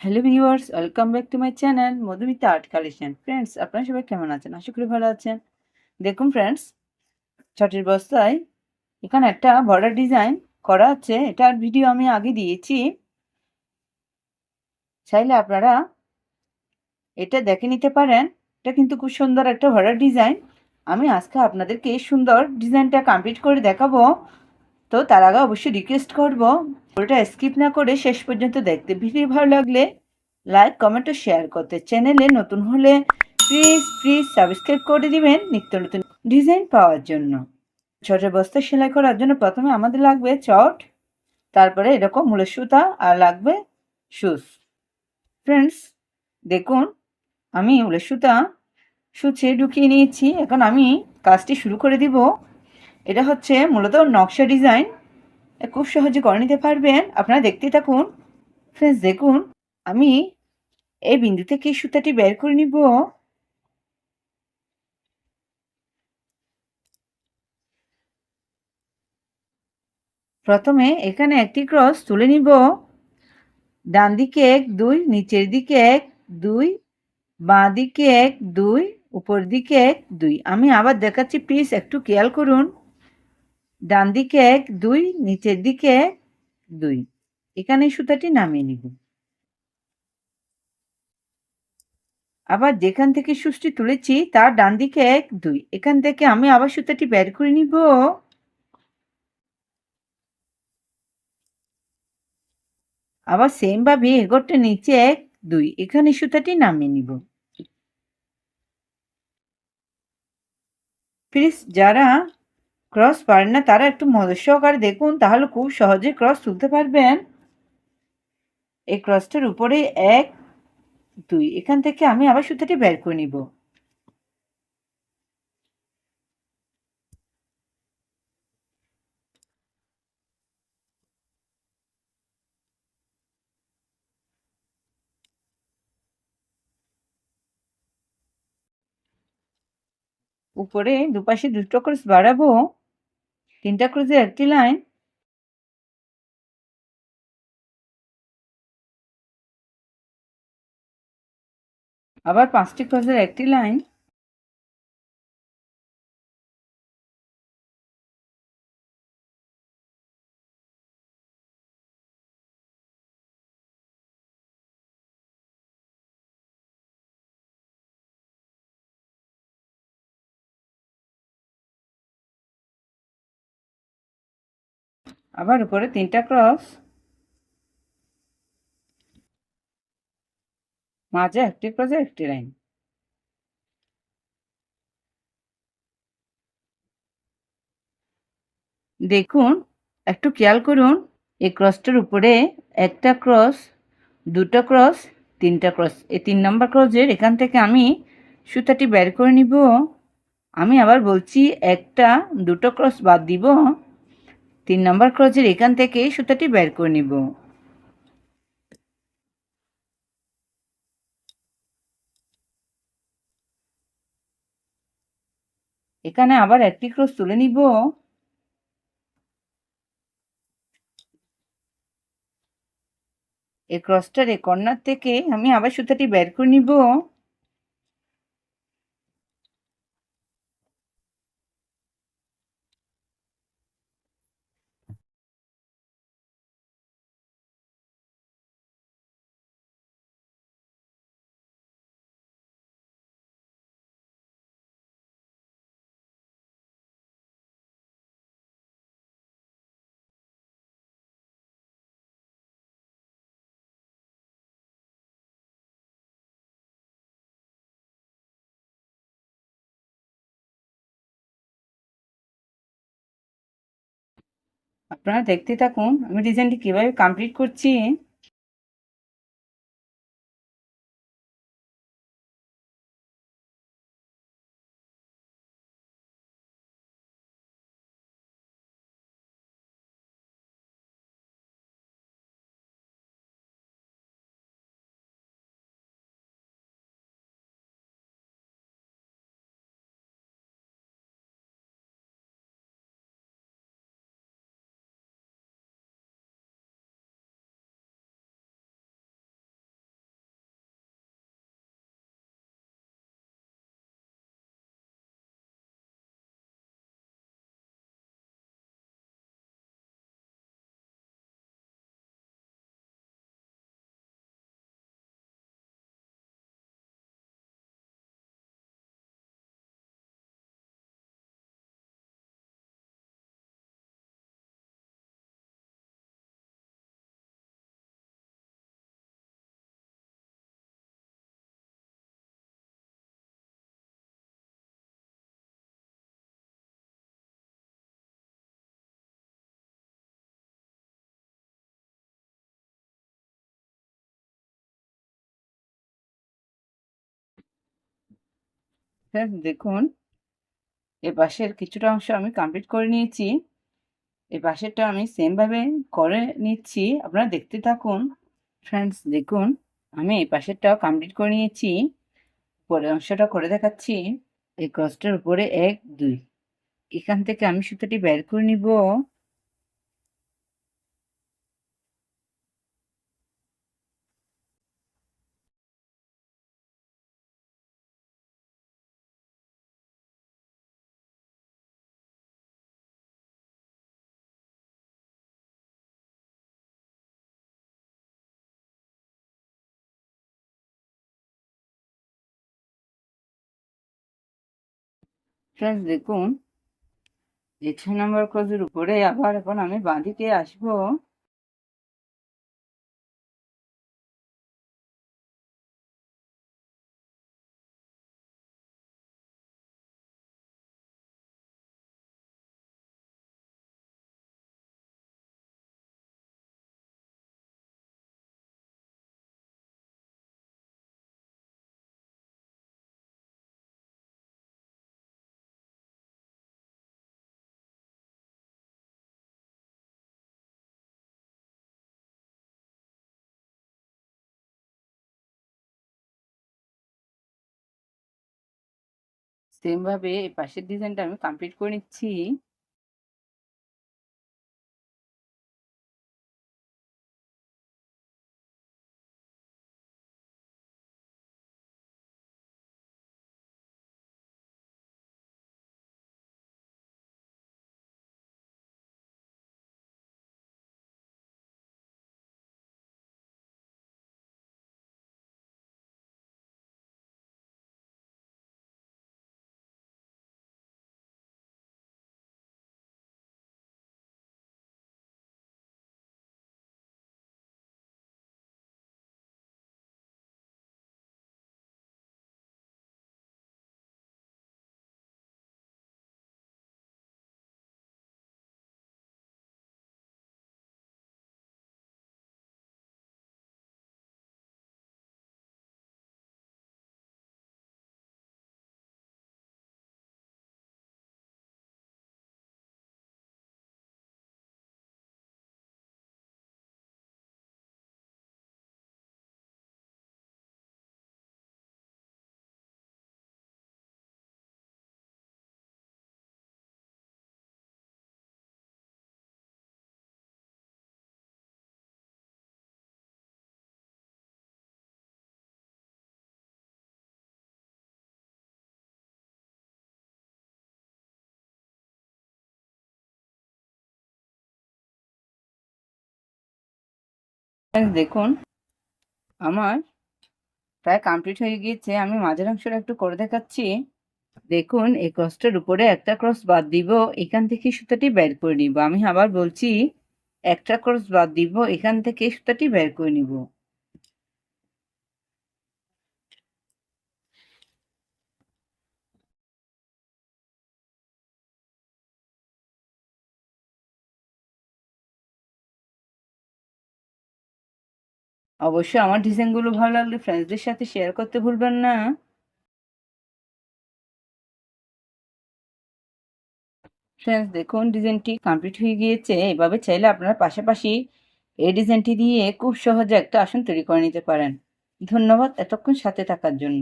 Hello viewers, welcome back to my channel Madhumita art collection. Friends, আপনারা সবাই কেমন আছেন? আশা করি ভালো আছেন। দেখুন ফ্রেন্ডস, ছটের বস্তায় এখানে একটা বর্ডার ডিজাইন করা আছে। এটার ভিডিও আমি আগে দিয়েছি, চাইলে আপনারা এটা দেখে নিতে পারেন। এটা কিন্তু খুব সুন্দর একটা বর্ডার ডিজাইন। আমি আজকে আপনাদেরকে এই সুন্দর ডিজাইনটা কমপ্লিট করে দেখাবো। তো তার আগে অবশ্যই রিকোয়েস্ট করব, ওটা স্কিপ না করে শেষ পর্যন্ত দেখতে। ভিডিও ভালো লাগলে লাইক, কমেন্ট ও শেয়ার করতে। চ্যানেলে নতুন হলে প্লিজ প্লিজ সাবস্ক্রাইব করে দিবেন নিত্য নতুন ডিজাইন পাওয়ার জন্য। ছটের বস্তা সেলাই করার জন্য প্রথমে আমাদের লাগবে চট, তারপরে এরকম মূলের সুতা, আর লাগবে সুচ। ফ্রেন্ডস দেখুন, আমি উলের সুতা সুচে ঢুকিয়ে নিয়েছি। এখন আমি কাজটি শুরু করে দিব। এটা হচ্ছে মূলত নকশা ডিজাইন, খুব সহজে করে নিতে পারবেন। আপনারা দেখতে থাকুন। ফ্রেন্ডস দেখুন, আমি এই বিন্দু থেকে সুতাটি বের করে নিব। প্রথমে এখানে একটি ক্রস তুলে নিব। ডান দিকে 1 2, নিচের দিকে 1 2, বাঁ দিকে 1 2, উপর দিকে 1 2। আমি আবার দেখাচ্ছি, প্লিজ একটু খেয়াল করুন। ডান দিকে 1 2, নিচের দিকে 1 2। এখানে সুতাটি নামিয়ে নিব। আবার যেখান থেকে সুচটি তুলেছি তার ডান দিকে 1 2, এখান থেকে আমি আবার সুতাটি বের করে নিব। আবার সেম ভাবে এগোরটা নিচে 1 2, এখানে সুতাটি নামিয়ে নিব। প্লিজ যারা ক্রস পারেন না তারা একটু মনোযোগ সহকারে দেখুন, তাহলে খুব সহজে ক্রস তুলতে পারবেন। এই ক্রসটার উপরে 1 2, এখান থেকে আমি আবার সুতাটি বের করে নিব। উপরে দুপাশে দুটো ক্রস বাড়াবো, 3টা ক্রসের একটি লাইন, আবার 5টি ক্রসের একটি লাইন, আবার উপরে 3টা ক্রস, মাঝে একটি ক্রসের একটি লাইন। দেখুন, একটু খেয়াল করুন, এই ক্রসটার উপরে একটা ক্রস, দুটো ক্রস, 3টা ক্রস। এই 3 নম্বর ক্রসের এখান থেকে আমি সুতাটি বের করে নিব। আমি আবার বলছি, একটা দুটো ক্রস বাদ দিব, 3 নম্বর ক্রসের এখান থেকে সুতাটি বের করে নিব। এখানে আবার একটি ক্রস তুলে নিব। এই ক্রসটার এই কর্নার থেকে আমি আবার সুতাটি বের করে নিব। আপনারা দেখতে থাকুন আমি ডিজাইনটি কিভাবে কমপ্লিট করছি। ফ্রেন্ডস দেখুন, এ পাশের কিছুটা অংশ আমি কমপ্লিট করে নিয়েছি। এই পাশেরটা আমি সেমভাবে করে নিচ্ছি, আপনারা দেখতে থাকুন। ফ্রেন্ডস দেখুন, আমি এই পাশেরটাও কমপ্লিট করে নিয়েছি। পরের অংশটা করে দেখাচ্ছি। এই ক্রসটার উপরে 1 2 এখান থেকে আমি সুতোটি বের করে নিব। ফ্রেন্ডস দেখুন, এই 6 নম্বর ক্রসের উপরে আবার এখন আমি বাঁদিকে আসবো। সেম ভাবে এই পাশের ডিজাইনটা আমি কমপ্লিট করে নিচ্ছি। ফ্রেন্ডস দেখুন, আমার প্রায় কমপ্লিট হয়ে গিয়েছে। আমি মাঝের অংশটা একটু করে দেখাচ্ছি। দেখুন, এই ক্রসটার উপরে একটা ক্রস বাদ দিব, এখান থেকে সুতাটি বের করে নিব। আমি আবার বলছি, একটা ক্রস বাদ দিব, এখান থেকে সুতাটি বের করে নিব। অবশ্যই আমার ডিজাইনগুলো ভালো লাগলে ফ্রেন্ডসদের সাথে শেয়ার করতে ভুলবেন না। ফ্রেন্ডস দেখুন, ডিজাইনটি কমপ্লিট হয়ে গিয়েছে। এভাবে চাইলে আপনারা পাশাপাশি এই ডিজাইনটি দিয়ে খুব সহজে একটা আসন তৈরি করে নিতে পারেন। ধন্যবাদ এতক্ষণ সাথে থাকার জন্য।